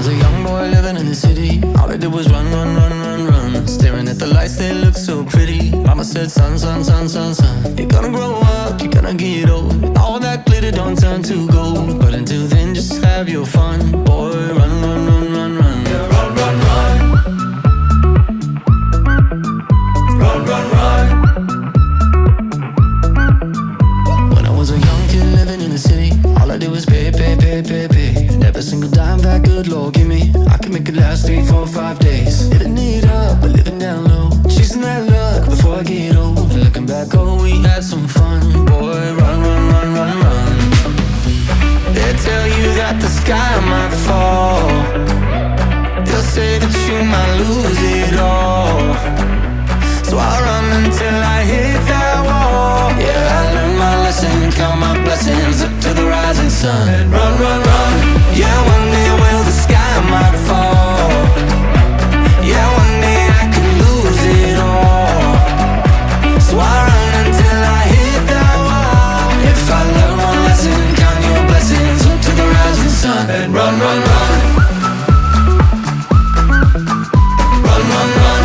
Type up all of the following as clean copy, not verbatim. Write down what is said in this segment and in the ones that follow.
was a young boy living in the city. All I did was run, run, run, run, run. Staring at the lights, they look so pretty. Mama said, son, son, son, son, son, you're gonna grow up, you're gonna get old. All that glitter don't turn to gold. But until then, just have your fun. Boy, run, run, run, run, run. Yeah, run, run, run. Run, run, run. When I was a young kid living in the city, all I did was pay, pay, pay, pay, pay. And every single dime that good Lord give me, I can make it last 3, 4, 5 days. Living it up, but living down low, chasing that luck before I get old. And looking back, oh, we had some fun. Boy, run, run, run, run, run. They tell you that the sky might fall. They'll say that you might lose it all. So I run until I hit that wall. Yeah, I learned my lesson, count my blessings up to the rising sun. And run, run, run. Yeah, one day will the sky might fall. Yeah, one day I could lose it all. So I run until I hit that wall. If I learn one lesson, count your blessings up to the rising sun. And run, run, run. Run, run, run.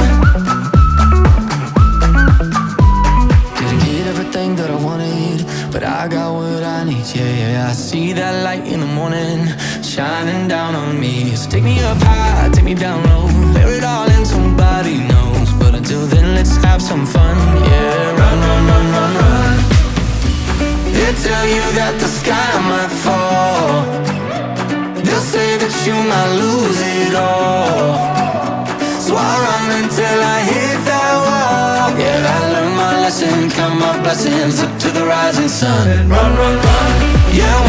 That I wanted, but I got what I need. Yeah, yeah, I see that light in the morning shining down on me. So take me up high, take me down low, bear it all in, somebody knows. But until then, let's have some fun. Yeah, run, run, run, run, run. They tell you that the sky might fall. They'll say that you might lose it all. So I run until I hit that wall. Yeah, I learned my lesson, count my blessings up to the rising sun. Run, run, run. Yeah.